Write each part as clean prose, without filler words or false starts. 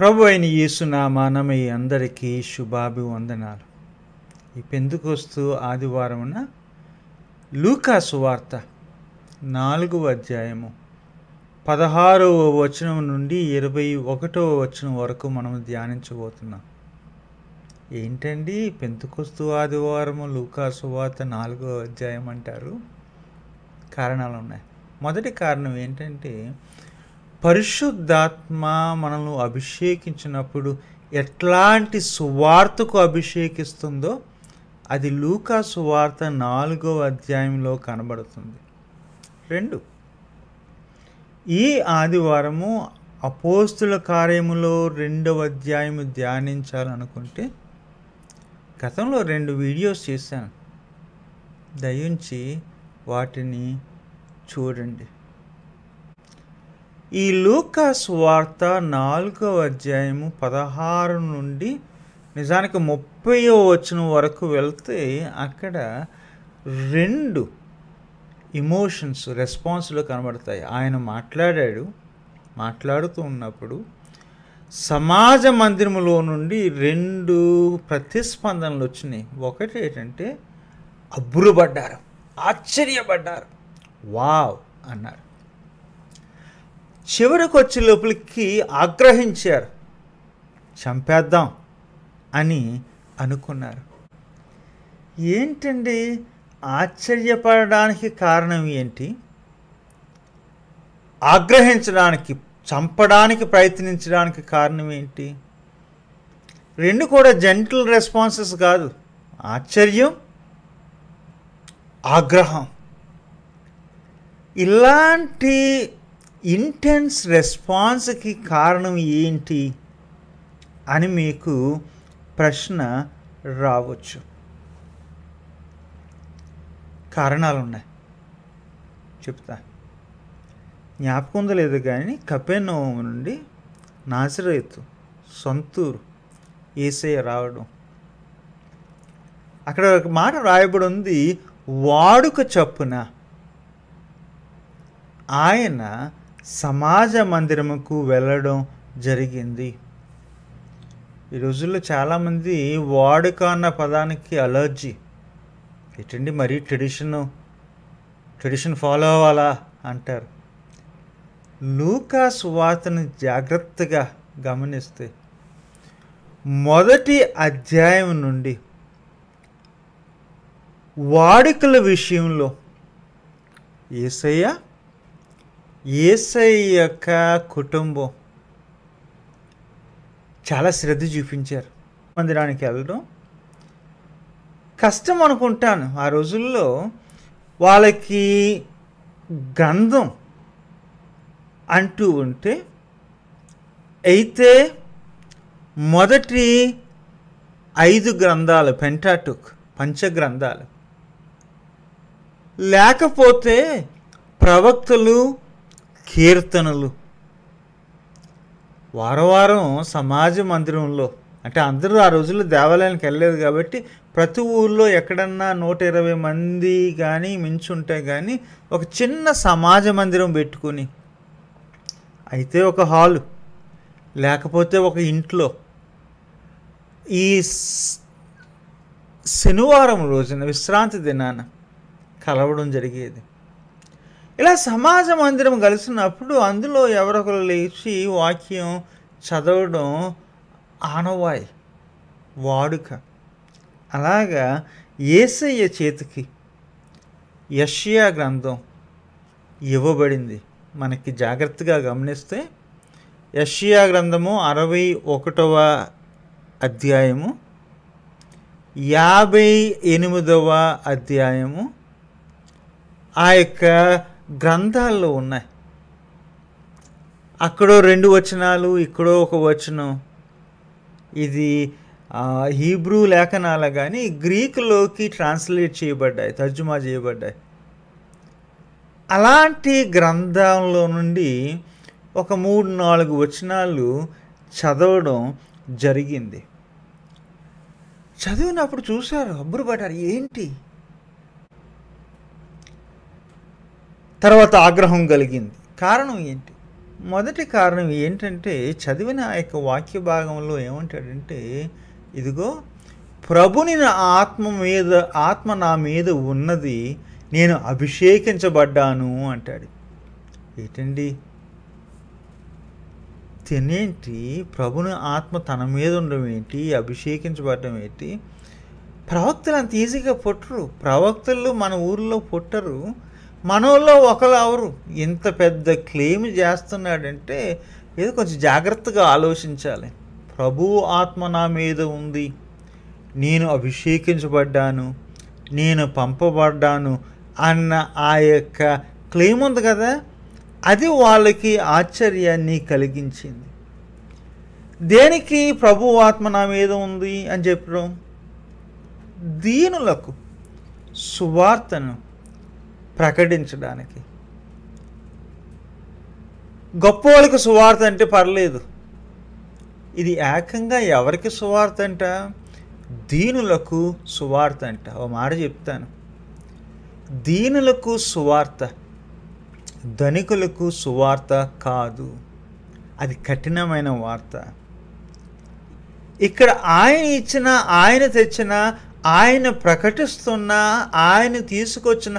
ప్రభు అయిన యేసు నామాన మీ అందరికీ శుభాభివందనాలు. ఈ పెంతుకొస్తు ఆదివారమున లూకా సువార్త 4వ అధ్యాయము 16వ వచనం నుండి 21వ వచనం వరకు మనం ధ్యానించబోతున్నాం. ఏంటండి పెంతుకొస్తు ఆదివారము లూకా సువార్త 4వ అధ్యాయం అంటారు? కారణాలు ఉన్నాయి. మొదటి కారణం ఏంటంటే, పరిశుద్ధాత్మ మనల్ని అభిషేకించినప్పుడు ఎట్లాంటి సువార్తకు అభిషేకిస్తుందో అది లూకా సువార్త 4వ అధ్యాయంలో కనబడుతుంది. 2, ఈ ఆదివారము అపోస్తుల కార్యములో 2వ అధ్యాయము ధ్యానించాలనుకుంటే గతంలో 2 వీడియోస్ చేశాను. దయించి వాటిని చూడండి. ఈ లూకా సువార్త 4వ అధ్యాయము 16 నుండి నిజానికి 30వ వచనం వరకు వెళ్తే అక్కడ 2 ఎమోషన్స్ రెస్పాన్స్లో కనబడతాయి. ఆయన మాట్లాడుతూ ఉన్నప్పుడు సమాజ మందిరములో నుండి 2 ప్రతిస్పందనలు వచ్చినాయి. ఒకటి ఏంటంటే అబ్బురపడ్డారు, ఆశ్చర్యపడ్డారు, వావ్ అన్నారు. చివరికి వచ్చే లోపలికి ఆగ్రహించారు, చంపేద్దాం అని అనుకున్నారు. ఏంటండి ఆశ్చర్యపడడానికి కారణం ఏంటి? ఆగ్రహించడానికి, చంపడానికి ప్రయత్నించడానికి కారణం ఏంటి? 2 కూడా జెంటిల్ రెస్పాన్సెస్ కాదు. ఆశ్చర్యం, ఆగ్రహం. ఇలాంటి ఇంటెన్స్ రెస్పాన్స్కి కారణం ఏంటి అని మీకు ప్రశ్న రావచ్చు. కారణాలు ఉన్నాయి, చెప్తా. జ్ఞాపకం ఉందో లేదు కానీ కపెర్నహూము నుండి నాజరేతు సొంతూరు యేసయ్య రావడం. అక్కడ ఒక మాట రాయబడి ఉంది, వాడుక చప్పున ఆయన సమాజ మందిరముకు వెళ్ళడం జరిగింది. ఈ రోజుల్లో చాలామంది వాడుక అన్న పదానికి అలర్జీ. ఏంటండి మరీ ట్రెడిషన్ ఫాలో అవ్వాలా అంటారు. లూకా సువార్తను జాగ్రత్తగా గమనిస్తే మొదటి అధ్యాయం నుండి వాడుకల విషయంలో యేసయ్య యొక్క కుటుంబం చాలా శ్రద్ధ చూపించారు. మందిరానికి వెళ్ళడం కష్టం అనుకుంటాను. ఆ రోజుల్లో వాళ్ళకి గ్రంథం అంటూ ఉంటే అయితే మొదటి 5 గ్రంథాలు పెంటాటుక్ పంచగ్రంథాలు, లేకపోతే ప్రవక్తలు, కీర్తనలు. వారం సమాజ మందిరంలో, అంటే అందరూ ఆ రోజుల్లో దేవాలయానికి వెళ్ళలేదు కాబట్టి ప్రతి ఊళ్ళో ఎక్కడన్నా 120 మంది కానీ మించుంటే కానీ ఒక చిన్న సమాజ మందిరం పెట్టుకుని, అయితే ఒక హాలు లేకపోతే ఒక ఇంట్లో ఈ శనివారం రోజున విశ్రాంతి దినాన కలవడం జరిగేది. ఇలా సమాజ మందిరం కలిసినప్పుడు అందులో ఎవరొకరు లేచి వాక్యం చదవడం ఆనవాయి, వాడుక. అలాగా యేసయ్య చేతికి యెషయా గ్రంథం ఇవ్వబడింది. మనకి జాగ్రత్తగా గమనిస్తే యెషయా గ్రంథము 61వ అధ్యాయము 58వ అధ్యాయము ఆ యొక్క గ్రంథాల్లో ఉన్నాయి. అక్కడో 2 వచనాలు, ఇక్కడో ఒక వచనం. ఇది హీబ్రూ లేఖనాలు కానీ గ్రీకులోకి ట్రాన్స్లేట్ చేయబడ్డాయి, తర్జుమా చేయబడ్డాయి. అలాంటి గ్రంథంలో నుండి ఒక 3-4 వచనాలు చదవడం జరిగింది. చదివినప్పుడు చూశారు, అబ్బురపడ్డారు, ఏంటి? తర్వాత ఆగ్రహం కలిగింది. కారణం ఏంటి? మొదటి కారణం ఏంటంటే చదివిన ఆ యొక్క వాక్య భాగంలో ఏమంటాడంటే, ఇదిగో ప్రభుని నా ఆత్మ నా మీద ఉన్నది, నేను అభిషేకించబడ్డాను అంటాడు. ఏంటండి తినేంటి? ప్రభుని ఆత్మ తన మీద ఉండడం ఏంటి? అభిషేకించబడడం ఏంటి? ప్రవక్తలు అంత ఈజీగా పుట్టరు. ప్రవక్తలు మన ఊర్లో పుట్టరు. మనలో ఒకరు అవరు. ఇంత పెద్ద క్లెయిమ్ చేస్తున్నాడంటే ఏదో కొంచెం జాగ్రత్తగా ఆలోచించాలి. ప్రభు ఆత్మ నా మీద ఉంది, నేను అభిషేకించబడ్డాను, నేను పంపబడ్డాను అన్న ఆ యొక్క క్లెయిమ్ ఉంది కదా, అది వాళ్ళకి ఆశ్చర్యాన్ని కలిగించింది. దేనికి ప్రభు ఆత్మ నా మీద ఉంది అని చెప్పడం? దీనులకు సువార్తను ప్రకటించడానికి. గొప్ప వాళ్ళకి సువార్త అంటే పర్లేదు, ఇది ఏకంగా ఎవరికి సువార్త అంట? దీనులకు సువార్త అంట. ఓ మాట చెప్తాను, దీనులకు సువార్త, ధనికులకు సువార్త కాదు. అది కఠినమైన వార్త. ఇక్కడ ఆయన ఇచ్చిన, ఆయన తెచ్చిన, ఆయన ప్రకటిస్తున్న, ఆయన తీసుకొచ్చిన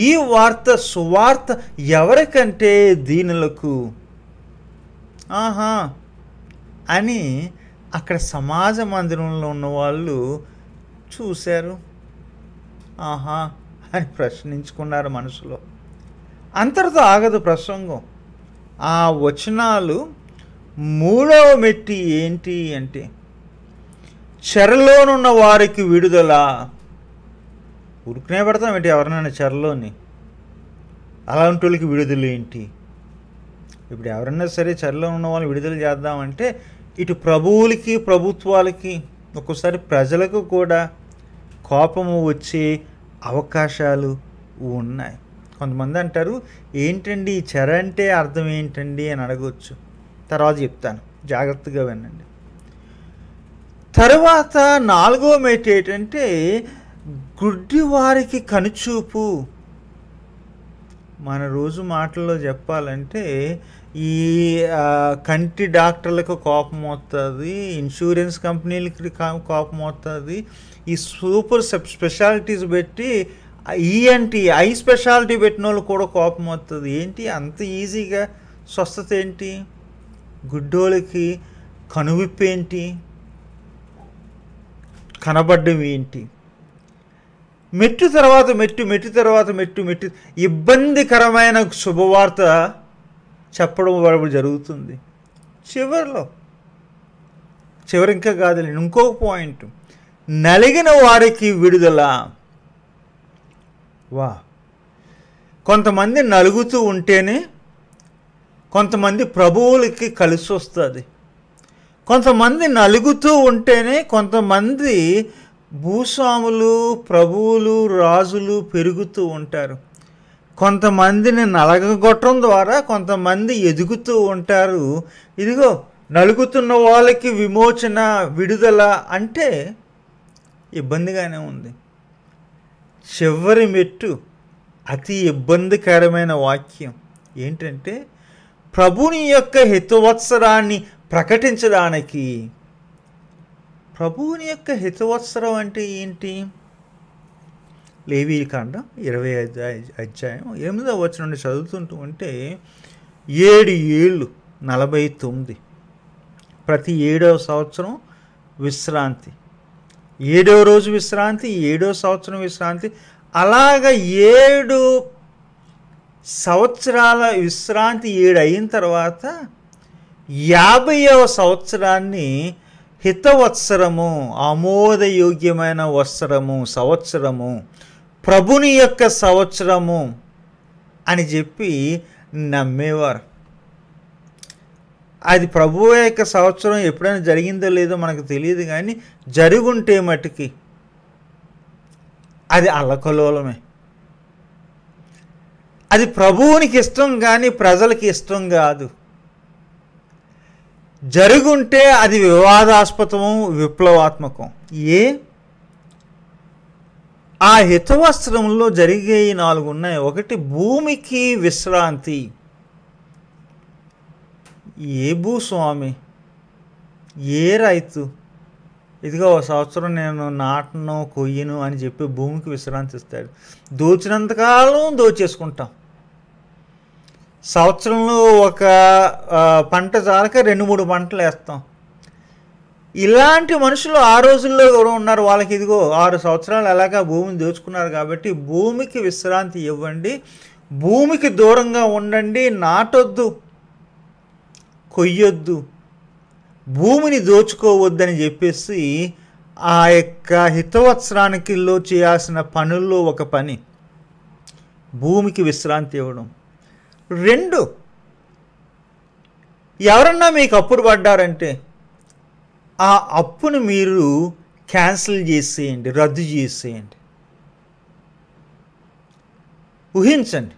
ఈ వార్త, సువార్త ఎవరికంటే దీనులకు. అని అక్కడ సమాజ మందిరంలో ఉన్న వాళ్ళు చూశారు. అని ప్రశ్నించుకున్నారు మనసులో. అంతటితో ఆగదు ప్రసంగం. ఆ వచనాలు 3వ మెట్టి ఏంటి అంటే, చెరలోనున్న వారికి విడుదల. ఉరుకునే పడతాం ఏంటి ఎవరినైనా చెరలోని? అలాంటి వాళ్ళకి విడుదల ఏంటి? ఇప్పుడు ఎవరన్నా సరే చెరలో ఉన్న వాళ్ళని విడుదల చేద్దామంటే ఇటు ప్రభువులకి, ప్రభుత్వాలకి, ఒక్కోసారి ప్రజలకు కూడా కోపము వచ్చే అవకాశాలు ఉన్నాయి. కొంతమంది అంటారు, ఏంటండి ఈ చెర అంటే అర్థం ఏంటండి అని అడగవచ్చు. తర్వాత చెప్తాను, జాగ్రత్తగా వినండి. తర్వాత 4వ మెట్టు ఏంటంటే, గుడ్డి వారికి కనుచూపు. మన రోజు మాటల్లో చెప్పాలంటే ఈ కంటి డాక్టర్లకు కోపం వస్తుంది, ఇన్సూరెన్స్ కంపెనీలకి కోపం వస్తుంది, ఈ సూపర్ స్పెషాలిటీస్ పెట్టి ఈఎన్టీ ఐ స్పెషాలిటీ పెట్టిన వాళ్ళు కూడా కోపం వస్తుంది. ఏంటి అంత ఈజీగా స్వస్థత ఏంటి? గుడ్డోళ్ళకి కనువిప్పేంటి? కనబడ్డం ఏంటి? మెట్టు తర్వాత మెట్టు, మెట్టు తర్వాత మెట్టు, మెట్టు ఇబ్బందికరమైన శుభవార్త చెప్పడం జరుగుతుంది. చివరి ఇంకా కాదు, ఇంకొక పాయింట్, నలిగిన వారికి విడుదల. కొంతమంది నలుగుతూ ఉంటేనే కొంతమంది ప్రభువులకి కలిసి వస్తుంది. కొంతమంది నలుగుతూ ఉంటేనే కొంతమంది భూస్వాములు, ప్రభువులు, రాజులు పెరుగుతూ ఉంటారు. కొంతమందిని నలగగొట్టడం ద్వారా కొంతమంది ఎదుగుతూ ఉంటారు. ఇదిగో నలుగుతున్న వాళ్ళకి విమోచన, విడుదల అంటే ఇబ్బందిగానే ఉంది. చివరి మెట్టు అతి ఇబ్బందికరమైన వాక్యం ఏంటంటే, ప్రభుని యొక్క హితవత్సరాన్ని ప్రకటించడానికి. ప్రభువుని యొక్క హితవత్సరం అంటే ఏంటి? లేవీకాండం 25వ అధ్యాయం 8వ వచనం నుండి చదువుతుంటూ ఉంటే, 7 ఏళ్ళు 49, ప్రతి 7వ సంవత్సరం విశ్రాంతి, 7వ రోజు విశ్రాంతి, 7వ సంవత్సరం విశ్రాంతి, అలాగ 7 సంవత్సరాల విశ్రాంతి 7 అయిన తర్వాత 50వ సంవత్సరాన్ని హితవత్సరము, ఆమోదయోగ్యమైన సంవత్సరము, ప్రభుని యొక్క సంవత్సరము అని చెప్పి నమ్మేవారు. అది ప్రభువు యొక్క సంవత్సరం ఎప్పుడైనా జరిగిందో లేదో మనకు తెలియదు, కానీ జరుగుంటే మటుకి అది అల్లకల్లోలమే. అది ప్రభువునికి ఇష్టం కానీ ప్రజలకి ఇష్టం కాదు. జరుగుంటే అది వివాదాస్పదము, విప్లవాత్మకం. ఆ హితవస్త్రంలో జరిగే 4 ఉన్నాయి. ఒకటి, భూమికి విశ్రాంతి. ఏ భూస్వామి, ఏ రైతు ఇదిగో ఒక సంవత్సరం నేను నాటను కొయ్యను అని చెప్పి భూమికి విశ్రాంతి ఇస్తాడు? దోచినంతకాలం దోచేసుకుంటాం. సంవత్సరంలో ఒక పంట చాలక 2-3 పంటలు వేస్తాం. ఇలాంటి మనుషులు ఆ రోజుల్లో కూడా ఉన్నారు. వాళ్ళకి ఇదిగో 6 సంవత్సరాలు అలాగా భూమిని దోచుకున్నారు. కాబట్టి భూమికి విశ్రాంతి ఇవ్వండి, భూమికి దూరంగా ఉండండి, నాటొద్దు, కొయ్యొద్దు, భూమిని దోచుకోవద్దని చెప్పేసి ఆ యొక్క హితవత్సరానికిలో చేయాల్సిన పనుల్లో ఒక పని భూమికి విశ్రాంతి ఇవ్వడం. 2, ఎవరన్నా మీకు అప్పులు పడ్డారంటే ఆ అప్పును మీరు క్యాన్సిల్ చేసేయండి, రద్దు చేసేయండి. ఊహించండి,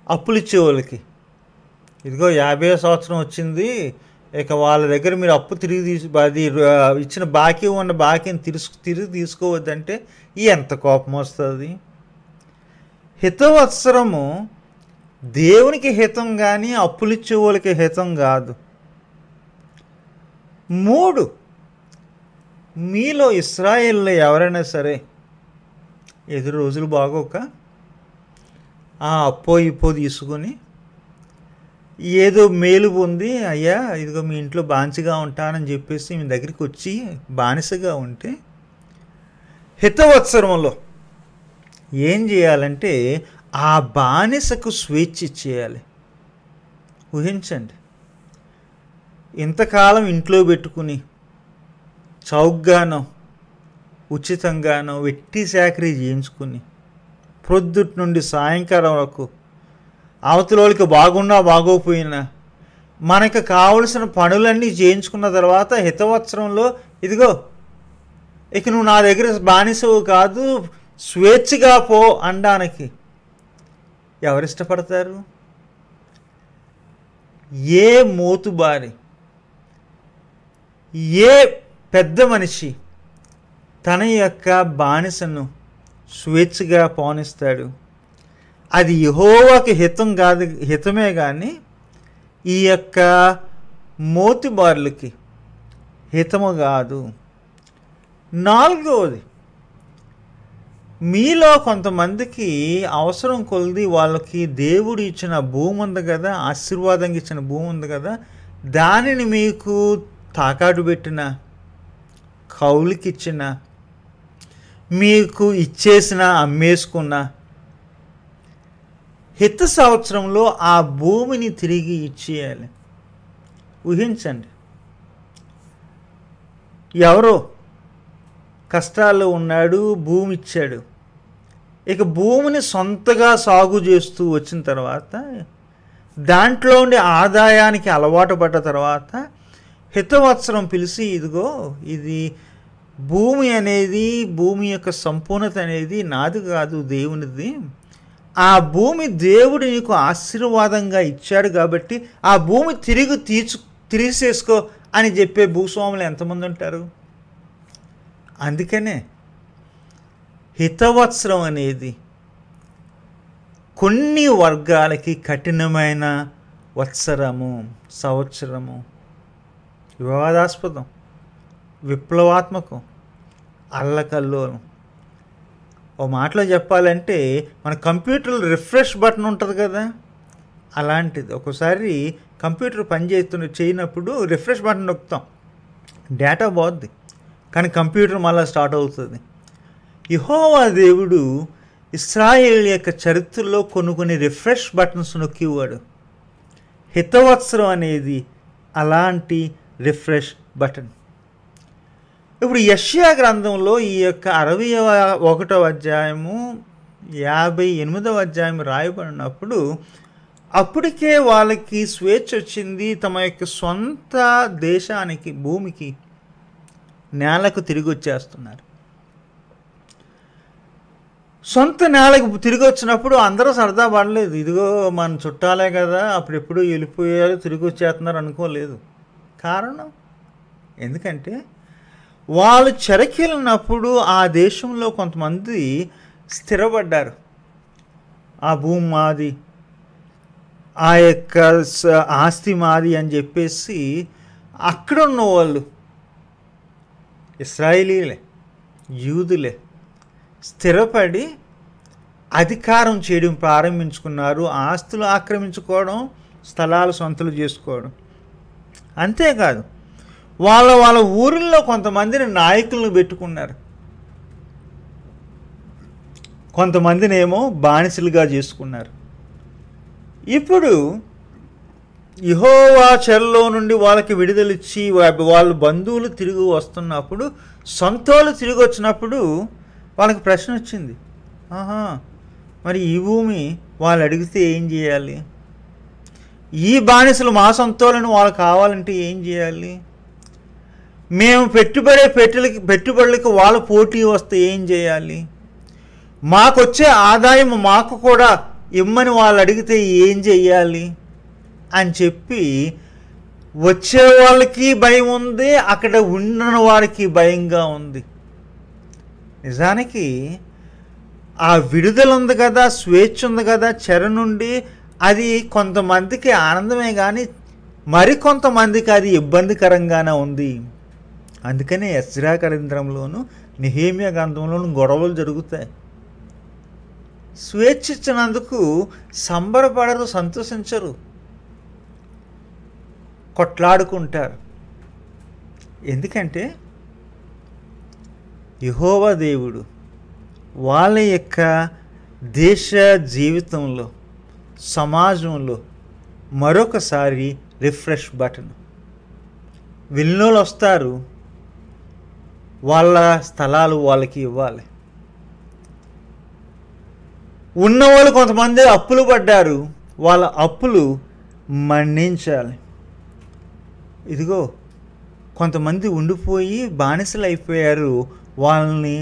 అప్పులు ఇచ్చే వాళ్ళకి ఇదిగో 50వ సంవత్సరం వచ్చింది, ఇక వాళ్ళ దగ్గర మీరు అప్పు తిరిగి అది ఇచ్చిన బాకీ ఉన్న బాకీని తిరిగి తీసుకోవద్దంటే ఎంత కోపం వస్తుంది. హితవత్సరము దేవునికి హితం కానీ అప్పులిచ్చే వాళ్ళకి హితం కాదు. 3, మీలో ఇశ్రాయేల్లో ఎవరైనా సరే ఎదురు రోజులు బాగోక ఆ అప్పో ఇప్పో తీసుకొని ఏదో మేలు పొంది, అయ్యా ఇదిగో మీ ఇంట్లో బానిసగా ఉంటానని చెప్పేసి మీ దగ్గరికి వచ్చి బానిసగా ఉంటే హితవత్సరంలో ఏం చేయాలంటే ఆ బానిసకు స్వేచ్ఛ ఇచ్చేయాలి. ఊహించండి, ఇంతకాలం ఇంట్లో పెట్టుకుని చౌకగానో ఉచితంగానో వెట్టి చాకరీ చేయించుకుని ప్రొద్దుటి నుండి సాయంకాలం వరకు అవతలోళ్ళకి బాగున్నా బాగోపోయినా మనకు కావలసిన పనులన్నీ చేయించుకున్న తర్వాత హితవత్సరంలో ఇదిగో ఇక నువ్వు నా దగ్గర బానిసవు కాదు, స్వేచ్ఛగా పో అనడానికి ఎవరిష్టపడతారు? ఏ మోతుబారి, ఏ పెద్ద మనిషి తన యొక్క బానిసను స్వేచ్ఛగా పోనిస్తాడు? అది యెహోవాకి హితం కాదు, హితమే కానీ ఈ యొక్క మోతుబారులకి హితము కాదు. 4వది, మీలో కొంతమందికి అవసరం కొలిది వాళ్ళకి దేవుడు ఇచ్చిన భూమి ఉంది కదా, ఆశీర్వాదంగా ఇచ్చిన భూమి ఉంది కదా, దానిని మీకు తాకాడు పెట్టిన, కౌలుకిచ్చిన, మీకు ఇచ్చేసిన, అమ్మేసుకున్న హిత సంవత్సరంలో ఆ భూమిని తిరిగి ఇచ్చేయాలి. ఊహించండి, ఎవరో కష్టాల్లో ఉన్నాడు, భూమి ఇచ్చాడు, ఇక భూమిని సొంతగా సాగు చేస్తూ వచ్చిన తర్వాత దాంట్లో ఉండే ఆదాయానికి అలవాటు పడ్డ తర్వాత హితవత్సరం పిలిచి ఇదిగో ఇది భూమి అనేది, భూమి యొక్క సంపూర్ణత అనేది నాది కాదు, దేవునిది. ఆ భూమి దేవుడు నీకు ఆశీర్వాదంగా ఇచ్చాడు కాబట్టి ఆ భూమి తీసేసుకో అని చెప్పే భూస్వాములు ఎంతమంది ఉంటారు? అందుకనే హితవత్సరం అనేది కొన్ని వర్గాలకి కఠినమైన సంవత్సరము, వివాదాస్పదం, విప్లవాత్మకం, అల్లకల్లోలం. ఓ మాటలో చెప్పాలంటే మన కంప్యూటర్లో రిఫ్రెష్ బటన్ ఉంటుంది కదా, అలాంటిది. ఒకసారి కంప్యూటర్ చేయనప్పుడు రిఫ్రెష్ బటన్ నొక్కుతాం, డేటా పోద్ది, కానీ కంప్యూటర్ మళ్ళీ స్టార్ట్ అవుతుంది. యెహోవా దేవుడు ఇశ్రాయేలు యొక్క చరిత్రలో కొన్ని రిఫ్రెష్ బటన్స్ నొక్కివాడు. హితవత్సరం అనేది అలాంటి రిఫ్రెష్ బటన్. ఇప్పుడు యెషయా గ్రంథంలో ఈ యొక్క 61వ అధ్యాయము 58వ అధ్యాయం రాయబడినప్పుడు అప్పటికే వాళ్ళకి స్వేచ్ఛ వచ్చింది, తమ యొక్క సొంత దేశానికి, భూమికి, నేలకు తిరిగి వచ్చేస్తున్నారు. సొంత నేలకు తిరిగి వచ్చినప్పుడు అందరూ సరదా పడలేదు, ఇదిగో మన చుట్టాలే కదా, అప్పుడెప్పుడు వెళ్ళిపోయారు, తిరిగి వచ్చేస్తున్నారు అనుకోలేదు. కారణం ఎందుకంటే వాళ్ళు చెరకెళ్ళినప్పుడు ఆ దేశంలో కొంతమంది స్థిరపడ్డారు. ఆ భూమి మాది, ఆ యొక్క ఆస్తి మాది అని చెప్పేసి అక్కడ ఉన్న వాళ్ళు ఇశ్రాయేలీలే, యూదులే స్థిరపడి అధికారం చేయడం ప్రారంభించుకున్నారు. ఆస్తులు ఆక్రమించుకోవడం, స్థలాలు సొంతలు చేసుకోవడం. అంతేకాదు వాళ్ళ ఊరిలో కొంతమందిని నాయకులను పెట్టుకున్నారు, కొంతమందినేమో బానిసలుగా చేసుకున్నారు. ఇప్పుడు యెహోవా చెరలో నుండి వాళ్ళకి విడుదలిచ్చి వాళ్ళ బంధువులు తిరిగి వస్తున్నప్పుడు, సొంతోళ్ళు తిరిగి వచ్చినప్పుడు వాళ్ళకి ప్రశ్న వచ్చింది, మరి ఈ భూమి వాళ్ళు అడిగితే ఏం చేయాలి? ఈ బానిసలు మా సొంతోళ్ళని వాళ్ళు కావాలంటే ఏం చేయాలి? మేము పెట్టుబడులకి వాళ్ళ పోటీ వస్తే ఏం చేయాలి? మాకొచ్చే ఆదాయం మాకు కూడా ఇమ్మని వాళ్ళు అడిగితే ఏం చెయ్యాలి అని చెప్పి వచ్చే వాళ్ళకి భయం ఉంది, అక్కడ ఉన్న వారికి భయంగా ఉంది. నిజానికి ఆ విడుదల ఉంది కదా, స్వేచ్ఛ ఉంది కదా చెర నుండి, అది కొంతమందికి ఆనందమే కానీ మరికొంతమందికి అది ఇబ్బందికరంగానే ఉంది. అందుకనే ఎజ్రా గ్రంథంలోను నెహెమ్యా గ్రంథంలోను గొడవలు జరుగుతాయి. స్వేచ్ఛ ఇచ్చినందుకు సంబరపడరు, సంతోషించరు, కొట్లాడుకుంటారు. ఎందుకంటే యెహోవా దేవుడు వాళ్ళ యొక్క దేశ జీవితంలో, సమాజంలో మరొకసారి రిఫ్రెష్ బటన్. వెళ్ళినోళ్ళు వస్తారు, వాళ్ళ స్థలాలు వాళ్ళకి ఇవ్వాలి. ఉన్నవాళ్ళు కొంతమంది అప్పులు పడ్డారు, వాళ్ళ అప్పులు మన్నించాలి. ఇదిగో కొంతమంది ఉండిపోయి బానిసలు అయిపోయారు, వాళ్ళని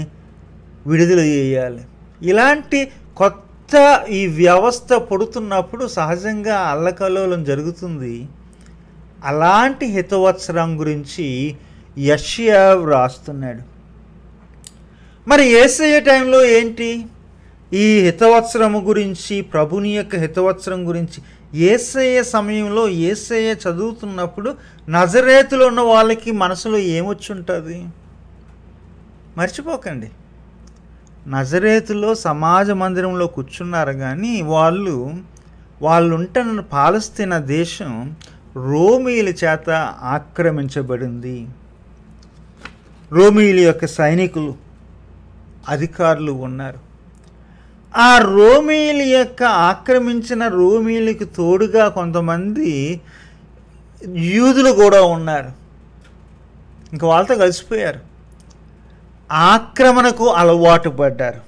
విడుదల చేయాలి. ఇలాంటి కొత్త ఈ వ్యవస్థ పడుతున్నప్పుడు సహజంగా అల్లకల్లోలం జరుగుతుంది. అలాంటి హితవత్సరం గురించి యెషయా రాస్తున్నాడు. మరి యేసయ్య టైంలో ఏంటి ఈ హితవత్సరము గురించి, ప్రభుని యొక్క హితవత్సరం గురించి? యేసయ్య సమయంలో యేసయ్య చదువుతున్నప్పుడు నజరేతులో ఉన్న వాళ్ళకి మనసులో ఏమొచ్చి ఉంటుంది? మర్చిపోకండి, నజరేతులో సమాజ మందిరంలో కూర్చున్నారు, కానీ వాళ్ళు ఉంటున్న పాలస్తీనా దేశం రోమీల చేత ఆక్రమించబడింది. రోమీల యొక్క సైనికులు, అధికారులు ఉన్నారు. ఆ రోమీల యొక్క ఆక్రమించిన రోమీలకు తోడుగా కొంతమంది యూదులు కూడా ఉన్నారు. ఇంకా వాళ్ళతో కలిసిపోయారు, ఆక్రమణకు అలవాటు పడ్డారు.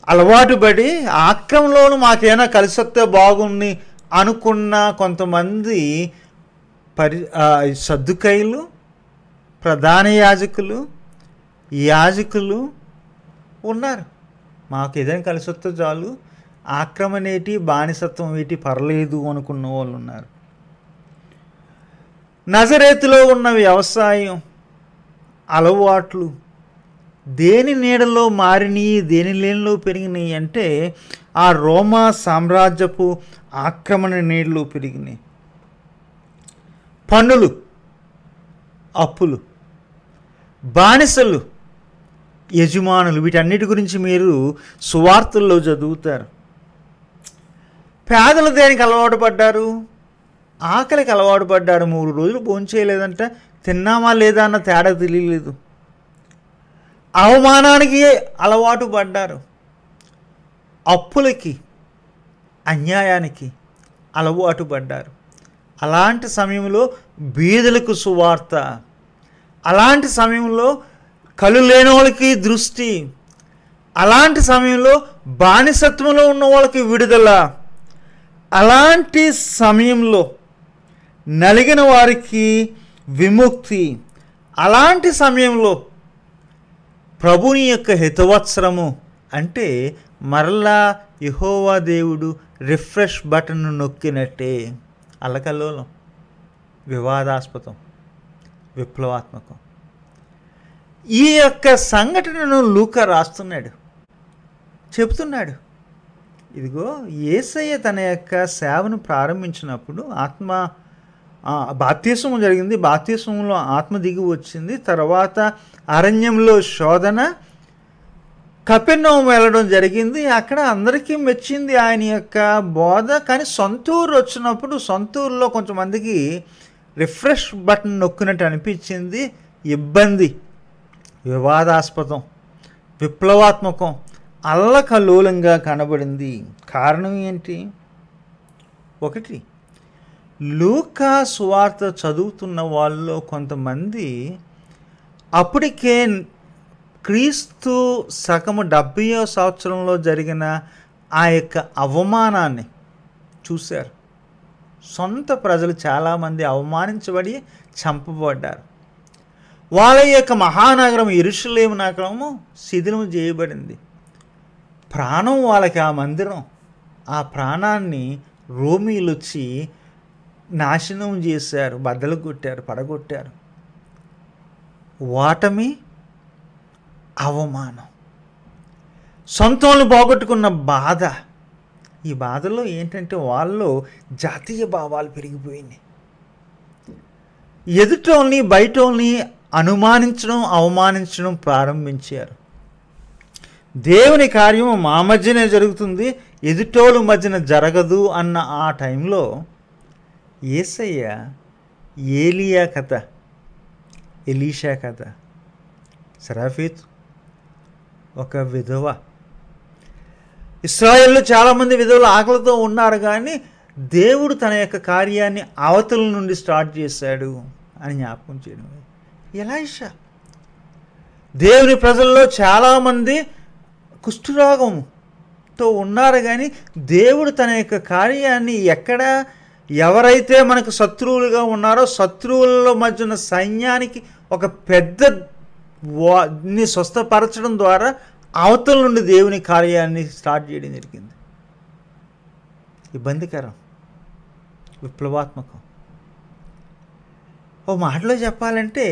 అలవాటు పడి ఆక్రమణలోను మాకేమైనా కలిసి వస్తే బాగుంది అనుకున్న కొంతమంది సద్దుకైలు, ప్రధాన యాజకులు ఉన్నారు. మాకు ఏదైనా కలిసి వస్తే చాలు, ఆక్రమణ ఏంటి, బానిసత్వం ఏంటి, పర్లేదు అనుకున్న వాళ్ళు ఉన్నారు. నజరేతులో ఉన్న వ్యవసాయం అలవాట్లు దేని నీడలో మారినాయి, దేని లేనిలో పెరిగినాయి అంటే ఆ రోమా సామ్రాజ్యపు ఆక్రమణ నీడలో పెరిగినాయి. పన్నులు, అప్పులు, బానిసలు, యజమానులు, వీటన్నిటి గురించి మీరు సువార్తల్లో చదువుతారు. పేదలు దేనికి అలవాటు పడ్డారు? ఆకలికి అలవాటు పడ్డారు. 3 రోజులు భోంచేయలేదంటే తిన్నామా లేదా అన్న తేడా తెలియలేదు. అవమానానికి అలవాటు పడ్డారు. అప్పులకి, అన్యాయానికి అలవాటు పడ్డారు. అలాంటి సమయంలో బీదలకు సువార్త, అలాంటి సమయంలో కళ్ళు లేని వాళ్ళకి దృష్టి, అలాంటి సమయంలో బానిసత్వంలో ఉన్న వాళ్ళకి విడుదల, అలాంటి సమయంలో నలిగిన వారికి విముక్తి, అలాంటి సమయంలో ప్రభుని యొక్క హితవత్సరము అంటే మరలా యెహోవా దేవుడు రిఫ్రెష్ బటన్ నొక్కినట్టే. అల్లకల్లోలం, వివాదాస్పదం, విప్లవాత్మకం. ఈ యొక్క సంఘటనను లూకా రాస్తున్నాడు, చెబుతున్నాడు. ఇదిగో యేసయ్య తన యొక్క సేవను ప్రారంభించినప్పుడు బాప్తిస్మం జరిగింది. బాప్తిస్మంలో ఆత్మ దిగి వచ్చింది. తర్వాత అరణ్యంలో శోధన, కపెర్నహూము వెళ్ళడం జరిగింది. అక్కడ అందరికీ మెచ్చింది ఆయన యొక్క బోధ. కానీ సొంతూరు వచ్చినప్పుడు సొంతూరులో కొంతమందికి రిఫ్రెష్ బటన్ నొక్కినట్టు అనిపించింది. ఇబ్బంది, వివాదాస్పదం, విప్లవాత్మకం, అల్లకల్లోలంగా కనబడింది. కారణం ఏంటి? ఒకటి, లూకా సువార్త చదువుతున్న వాళ్ళలో కొంతమంది అప్పటికే క్రీస్తు శకము 70వ సంవత్సరంలో జరిగిన ఆ యొక్క అవమానాన్ని చూశారు. సొంత ప్రజలు చాలామంది అవమానించబడి చంపబడ్డారు. వాళ్ళ యొక్క మహానగరం యెరూషలేము నగరము శిథిలం చేయబడింది. ప్రాణం వాళ్ళకి ఆ మందిరం. ఆ ప్రాణాన్ని రోమీలు వచ్చి నాశనం చేశారు, బద్దలు కొట్టారు, పడగొట్టారు. ఓటమి, అవమానం, సొంతంలో పోగొట్టుకున్న బాధ. ఈ బాధలో ఏంటంటే వాళ్ళు జాతీయ భావాలు పెరిగిపోయినాయి. ఎదుటోల్ని బయటోల్ని అనుమానించడం, అవమానించడం ప్రారంభించారు. దేవుని కార్యము మా మధ్యనే జరుగుతుంది, ఎదుటోళ్ళ మధ్యన జరగదు అన్న ఆ టైంలో యేసయ్య ఏలియా కథ, ఎలీషా కథ, సరాఫీత్ ఒక విధవ. ఇశ్రాయేల్లో చాలామంది విధవలు ఆకలితో ఉన్నారు, కానీ దేవుడు తన యొక్క కార్యాన్ని అవతల నుండి స్టార్ట్ చేశాడు అని జ్ఞాపకం చేయడం. ఎలీషా, దేవుని ప్రజల్లో చాలామంది కుష్ఠరోగంతో ఉన్నారు, కానీ దేవుడు తన యొక్క కార్యాన్ని ఎవరైతే మనకు శత్రువులుగా ఉన్నారో శత్రువుల మధ్య ఉన్న సైన్యానికి ఒక పెద్ద స్వస్థపరచడం ద్వారా అవతల నుండి దేవుని కార్యాన్ని స్టార్ట్ చేయడం జరిగింది. ఇబ్బందికరం, విప్లవాత్మకం. ఓ మాటలో చెప్పాలంటే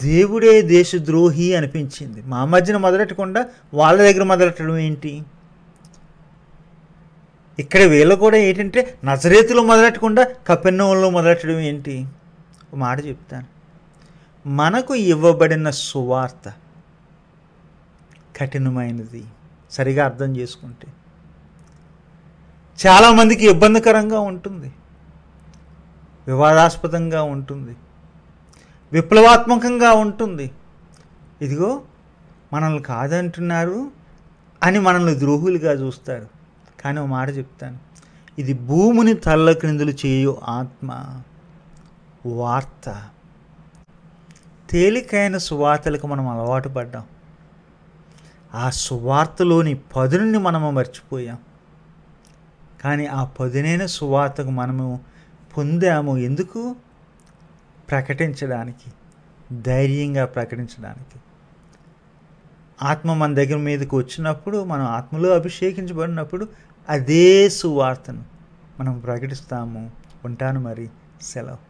దేవుడే దేశద్రోహి అనిపించింది. మా మధ్యన మొదలెట్టకుండా వాళ్ళ దగ్గర మొదలెట్టడం ఏంటి? ఇక్కడ వీళ్ళు కూడా ఏంటంటే నజరేతులో మొదలెట్టకుండా కపెర్నహూములో మొదలెట్టడం ఏంటి? ఒక మాట చెప్తాను. మనకు ఇవ్వబడిన సువార్త కఠినమైనది. సరిగా అర్థం చేసుకుంటే చాలామందికి ఇబ్బందికరంగా ఉంటుంది, వివాదాస్పదంగా ఉంటుంది, విప్లవాత్మకంగా ఉంటుంది. ఇదిగో మనల్ని కాదంటున్నారు అని మనల్ని ద్రోహులుగా చూస్తారు. కానీ ఒక మాట చెప్తాను, ఇది భూమిని తల్లక్రిందులు చేయు ఆత్మ వార్త. తేలికైన సువార్తలకు మనం అలవాటు పడ్డాం. ఆ సువార్తలోని పదునుని మనము మర్చిపోయాం. కానీ ఆ పదునైన సువార్తకు మనము పొందాము. ఎందుకు? ప్రకటించడానికి, ధైర్యంగా ప్రకటించడానికి. ఆత్మ మన దగ్గర మీదకి వచ్చినప్పుడు, మనం ఆత్మలో అభిషేకించబడినప్పుడు అదే సువార్తను మనం ప్రకటిస్తాము. ఉంటాను మరి, సెలవు.